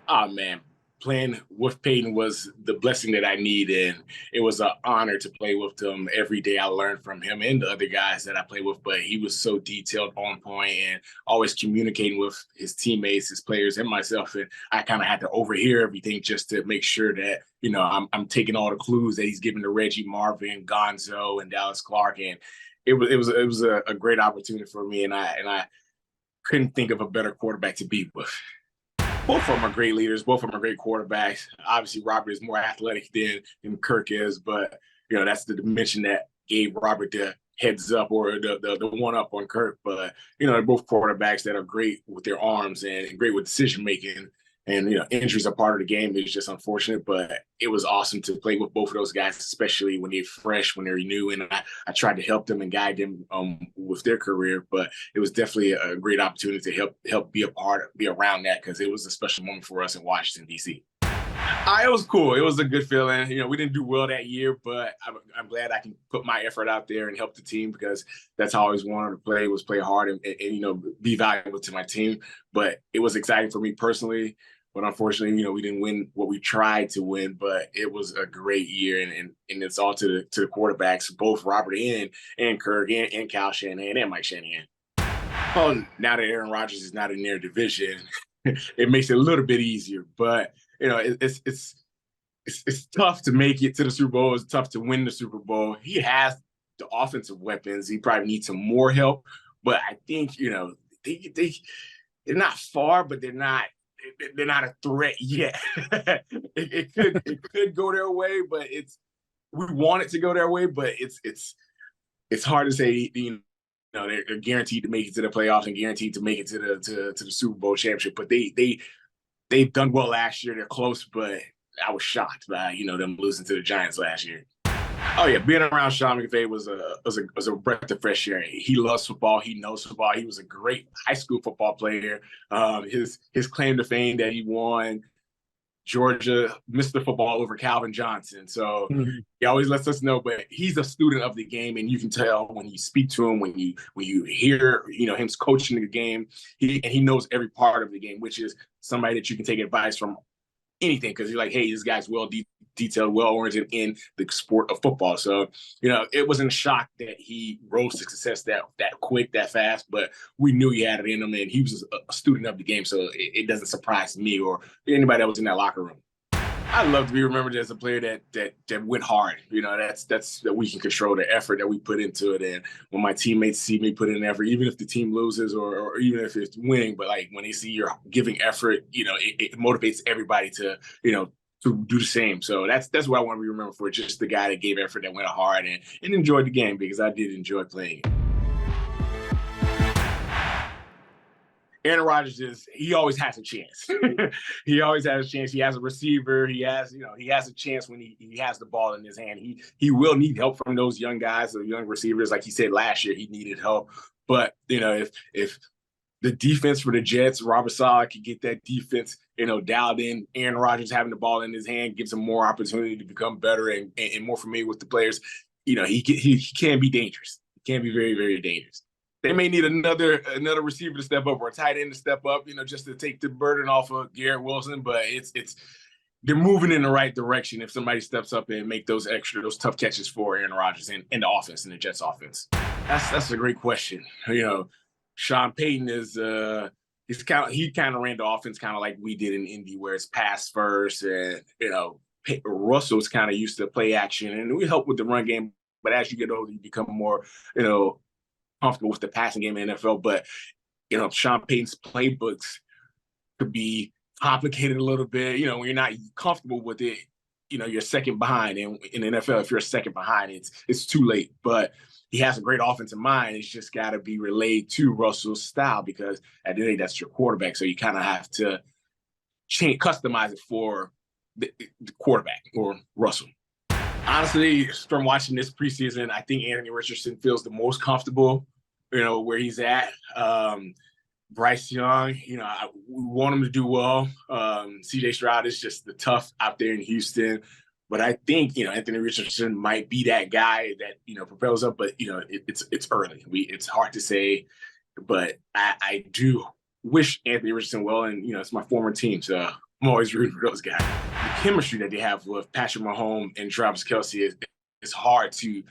Oh man, playing with Peyton was the blessing that I needed, and it was an honor to play with him every day. I learned from him and the other guys that I played with, but he was so detailed, on point, and always communicating with his teammates, his players, and myself. And I kind of had to overhear everything just to make sure that I'm taking all the clues that he's giving to Reggie, Marvin, Gonzo, and Dallas Clark, and it was a great opportunity for me, and I couldn't think of a better quarterback to be with. Both of them are great leaders. Both of them are great quarterbacks. Obviously, Robert is more athletic than Kirk is, but that's the dimension that gave Robert the heads up or the one up on Kirk. But they're both quarterbacks that are great with their arms and great with decision making. And injuries are part of the game. It's just unfortunate, but it was awesome to play with both of those guys, especially when they're fresh, when they're new. And I tried to help them and guide them with their career. But it was definitely a great opportunity to help be around that, because it was a special moment for us in Washington D.C. It was cool. It was a good feeling. We didn't do well that year, but I'm glad I can put my effort out there and help the team, because that's how I always wanted to play, was play hard and be valuable to my team. But it was exciting for me personally. But unfortunately, we didn't win what we tried to win. But it was a great year, and it's all to the quarterbacks, both Robert and Kirk and Kyle Shanahan and Mike Shanahan. Oh, now that Aaron Rodgers is not in their division, it makes it a little bit easier. But it's tough to make it to the Super Bowl. It's tough to win the Super Bowl. He has the offensive weapons. He probably needs some more help. But I think they're not far, but they're not a threat yet. it could go their way, but we want it to go their way. But it's hard to say. They're guaranteed to make it to the playoffs and guaranteed to make it to the Super Bowl championship. But they've done well last year. They're close, but I was shocked by them losing to the Giants last year. Oh yeah, being around Sean McVay was a breath of fresh air. He loves football. He knows football. He was a great high school football player. His claim to fame that he won Georgia Mr. Football over Calvin Johnson. So he always lets us know, but he's a student of the game, and you can tell when you speak to him, when you hear him coaching the game, he knows every part of the game, which is somebody that you can take advice from anything, because you're like, hey, this guy's well detailed, well oriented in the sport of football. So, it wasn't a shock that he rose to success that quick, that fast, but we knew he had it in him, and he was a student of the game. So it doesn't surprise me or anybody that was in that locker room. I love to be remembered as a player that went hard. That's that we can control the effort that we put into it. And when my teammates see me put in effort, even if the team loses or even if it's winning, but like when they see you're giving effort, it motivates everybody to do the same. So that's what I want to be remembered for, just the guy that gave effort, that went hard and enjoyed the game, because I did enjoy playing it. Aaron Rodgers he always has a chance. He always has a chance. He has a receiver. He has a chance when he has the ball in his hand. He will need help from those young guys, the young receivers. Like he said last year, he needed help. But if the defense for the Jets, Robert Saleh could get that defense, dialed in. Aaron Rodgers having the ball in his hand gives him more opportunity to become better and more familiar with the players. He can be dangerous. He can be very, very dangerous. They may need another receiver to step up or a tight end to step up, just to take the burden off of Garrett Wilson. But they're moving in the right direction if somebody steps up and make those tough catches for Aaron Rodgers and the offense, and the Jets offense. That's a great question. Sean Payton is he kind of ran the offense kind of like we did in Indy, where it's pass first, and Russell's kind of used to play action, and we help with the run game. But as you get older, you become more comfortable with the passing game in the NFL. But Sean Payton's playbooks could be complicated a little bit. When you're not comfortable with it, you're second behind. And in the NFL, if you're second behind, it's too late. But he has a great offensive mind. It's just got to be relayed to Russell's style, because at the end of the day, that's your quarterback. So you kind of have to customize it for the quarterback or Russell. Honestly, from watching this preseason, I think Anthony Richardson feels the most comfortable, where he's at. Bryce Young, we want him to do well. CJ Stroud is just the tough out there in Houston. But I think, Anthony Richardson might be that guy that, propels up. But, it's early. It's hard to say. But I do wish Anthony Richardson well. And, it's my former team. So I'm always rooting for those guys. The chemistry that they have with Patrick Mahomes and Travis Kelce is hard to,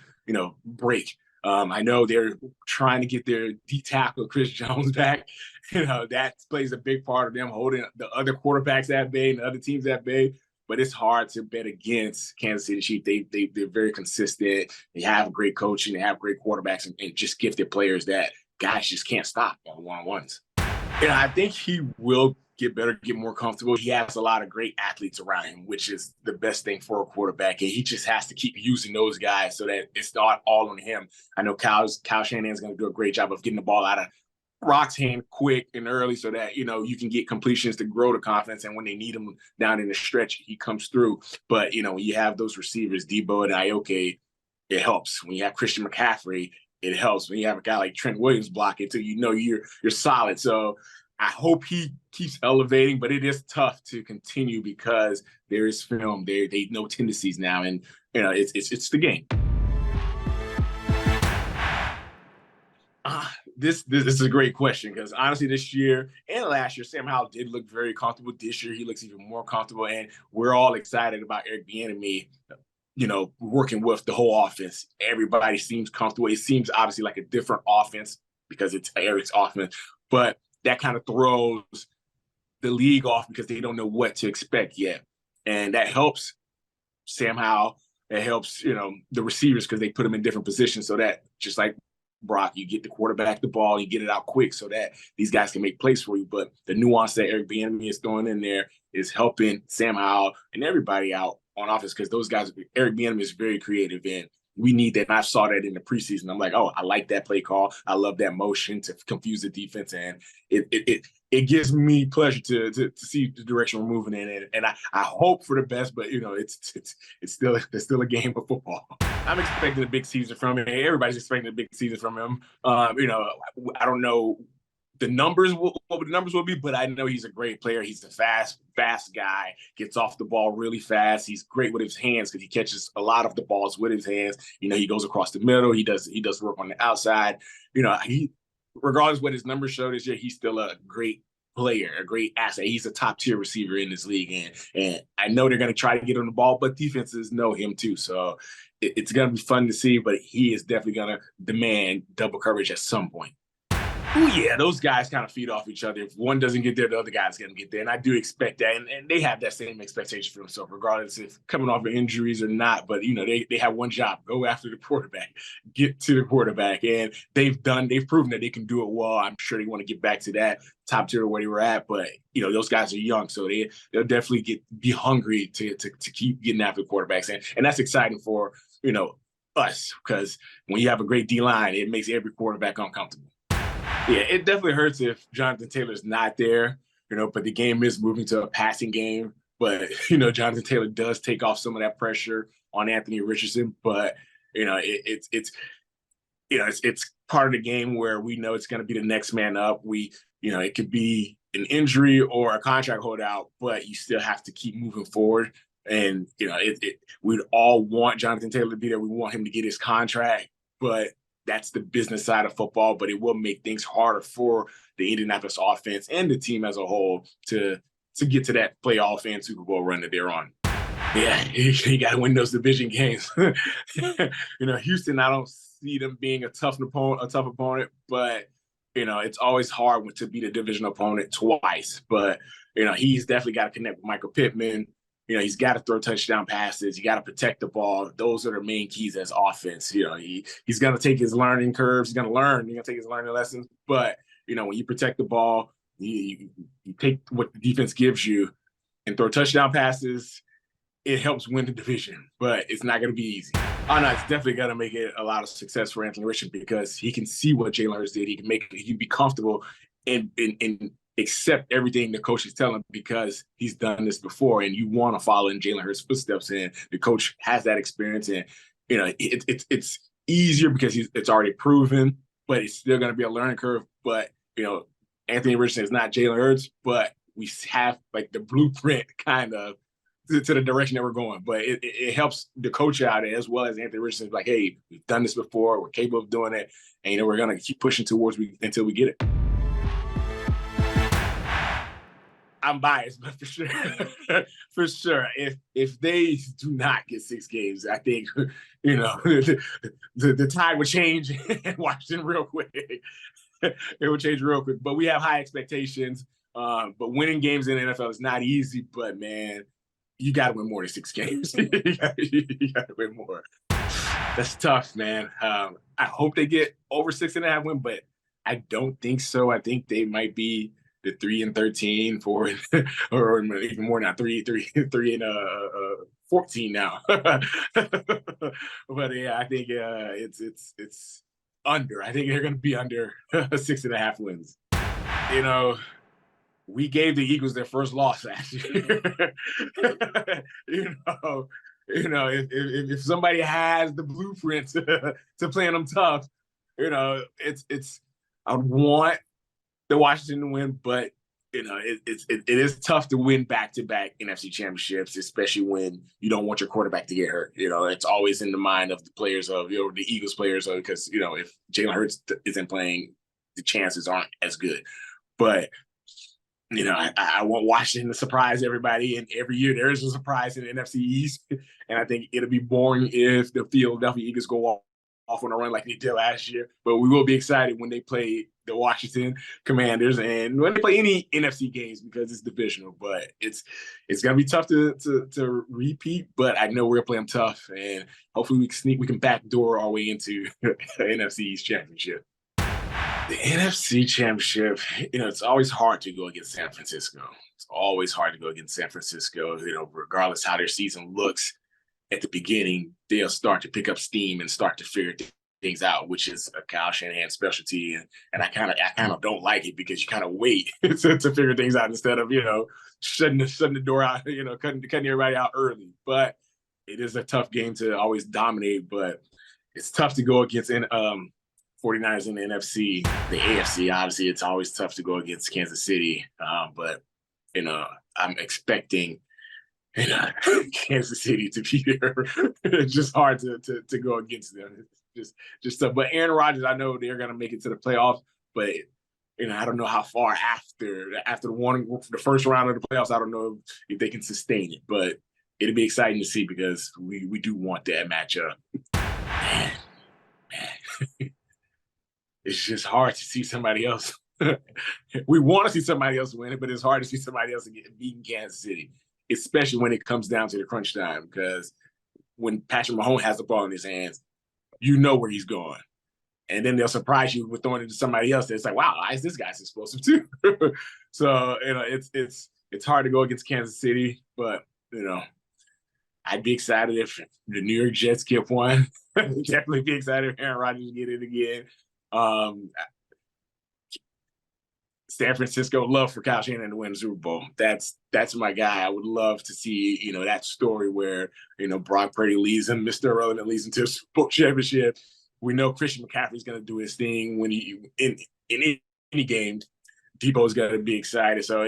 break. I know they're trying to get their D tackle Chris Jones back. That plays a big part of them holding the other quarterbacks at bay and the other teams at bay. But it's hard to bet against Kansas City Chiefs. They're very consistent. They have great coaching. They have great quarterbacks and just gifted players that guys just can't stop on one-on-ones. And I think he will get better, get more comfortable. He has a lot of great athletes around him, which is the best thing for a quarterback. And he just has to keep using those guys so that it's not all on him. I know Kyle Shanahan's going to do a great job of getting the ball out of Rock's hand quick and early so that, you can get completions to grow the confidence. And when they need him down in the stretch, he comes through. But, when you have those receivers, Debo and Aiyuk, it helps. When you have Christian McCaffrey, it helps. When you have a guy like Trent Williams blocking too, you're solid. So I hope he keeps elevating, but it is tough to continue because there is film. They know tendencies now, and it's the game. This is a great question because honestly, this year and last year, Sam Howell did look very comfortable. This year, he looks even more comfortable, and we're all excited about Eric Bieniemy, working with the whole offense. Everybody seems comfortable. It seems obviously like a different offense because it's Eric's offense, but that kind of throws the league off because they don't know what to expect yet. And that helps Sam Howell. It helps, the receivers because they put them in different positions so that just like Brock, you get the quarterback the ball, you get it out quick so that these guys can make plays for you. But the nuance that Eric Bieniemy is throwing in there is helping Sam Howell and everybody out on offense because those guys, Eric Bieniemy is very creative and we need that. And I saw that in the preseason. I'm like, I like that play call. I love that motion to confuse the defense. And it gives me pleasure to see the direction we're moving in. And I hope for the best, but it's still a game of football. I'm expecting a big season from him. Everybody's expecting a big season from him. I don't know what the numbers will be, but I know he's a great player. He's a fast guy, gets off the ball really fast. He's great with his hands because he catches a lot of the balls with his hands. He goes across the middle. He does work on the outside. Regardless of what his numbers show this year, he's still a great player, a great asset. He's a top tier receiver in this league. And I know they're going to try to get him the ball, but defenses know him too. So it's going to be fun to see, but he is definitely going to demand double coverage at some point. Oh, yeah, those guys kind of feed off each other. If one doesn't get there, the other guy's going to get there. And I do expect that. And they have that same expectation for themselves, regardless if coming off of injuries or not. But, they have one job, go after the quarterback, get to the quarterback. And they've proven that they can do it well. I'm sure they want to get back to that top tier where they were at. But, those guys are young. So they'll definitely be hungry to keep getting after the quarterbacks. And that's exciting for, us, because when you have a great D-line, it makes every quarterback uncomfortable. Yeah, it definitely hurts if Jonathan Taylor's not there, but the game is moving to a passing game. But, Jonathan Taylor does take off some of that pressure on Anthony Richardson. But, it's part of the game where we know it's going to be the next man up. It could be an injury or a contract holdout, but you still have to keep moving forward. And, we'd all want Jonathan Taylor to be there. We want him to get his contract, but that's the business side of football, but it will make things harder for the Indianapolis offense and the team as a whole to get to that playoff and Super Bowl run that they're on. Yeah, you got to win those division games. Houston, I don't see them being a tough opponent, but it's always hard to beat a division opponent twice. But he's definitely got to connect with Michael Pittman. He's got to throw touchdown passes. You got to protect the ball. Those are the main keys as offense. He's going to take his learning curves. He's going to learn. He's going to take his learning lessons. But, when you protect the ball, you take what the defense gives you and throw touchdown passes, it helps win the division. But it's not going to be easy. Oh, no, it's definitely going to make it a lot of success for Anthony Richardson because he can see what Jalen Hurts did. He can be comfortable in accept everything the coach is telling him because he's done this before and you want to follow in Jalen Hurts' footsteps. And the coach has that experience and, it's easier because it's already proven, but it's still going to be a learning curve. But, Anthony Richardson is not Jalen Hurts, but we have like the blueprint kind of to the direction that we're going. But it helps the coach out as well as Anthony Richardson like, hey, we've done this before. We're capable of doing it. And, we're going to keep pushing towards until we get it. I'm biased, but for sure, for sure, if they do not get 6 games, I think the tide would change in Washington real quick. It would change real quick. But we have high expectations. But winning games in the NFL is not easy. But man, you got to win more than 6 games. You got to win more. That's tough, man. I hope they get over 6.5 wins, but I don't think so. I think they might be the 3-13, 4, or even more now, 3-14 now. But yeah, I think it's under. I think they're going to be under 6.5 wins. You know, we gave the Eagles their first loss last year. you know, if somebody has the blueprint to playing them tough, it's I want the Washington to win, but it is tough to win back-to-back NFC championships, especially when you don't want your quarterback to get hurt. It's always in the mind of the players of the Eagles players, because if Jalen Hurts isn't playing, the chances aren't as good. But I want Washington to surprise everybody, and every year there is a surprise in the NFC East. And I think it'll be boring if the Philadelphia Eagles go off on a run like they did last year. But we will be excited when they play the Washington Commanders and when they play any NFC games, because it's divisional. But it's gonna be tough to repeat. But I know we're gonna play them tough, and hopefully we can backdoor our way into the NFC East championship. The NFC Championship, it's always hard to go against San Francisco. It's always hard to go against San Francisco. Regardless how their season looks at the beginning, they'll start to pick up steam and start to figure things out, which is a Kyle Shanahan specialty. And I kind of don't like it, because you kind of wait to figure things out instead of shutting the door out, cutting everybody out early. But it is a tough game to always dominate. But it's tough to go against 49ers in the NFC. The AFC, obviously, it's always tough to go against Kansas City. But I'm expecting Kansas City to be there. It's just hard to go against them. It's just tough. But Aaron Rodgers, I know they're gonna make it to the playoffs, but I don't know how far after the first round of the playoffs. I don't know if they can sustain it, but it'll be exciting to see, because we do want that matchup. Man. It's just hard to see somebody else. We want to see somebody else win it, but it's hard to see somebody else get beaten Kansas City, especially when it comes down to the crunch time. Because when Patrick Mahomes has the ball in his hands, you know where he's going. And then they'll surprise you with throwing it to somebody else. It's like, wow, why is this guy explosive too? So, it's hard to go against Kansas City, but, I'd be excited if the New York Jets get one. Definitely be excited if Aaron Rodgers get it again. San Francisco, love for Kyle Shanahan to win the Super Bowl. That's my guy. I would love to see, that story where, Brock Purdy leads him, Mr. Irrelevant leads him to a Super Bowl championship. We know Christian McCaffrey's going to do his thing when he in any game. Debo's going to be excited. So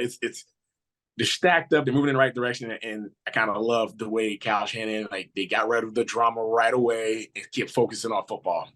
they're stacked up. They're moving in the right direction, and I kind of love the way Kyle Shanahan, they got rid of the drama right away and kept focusing on football.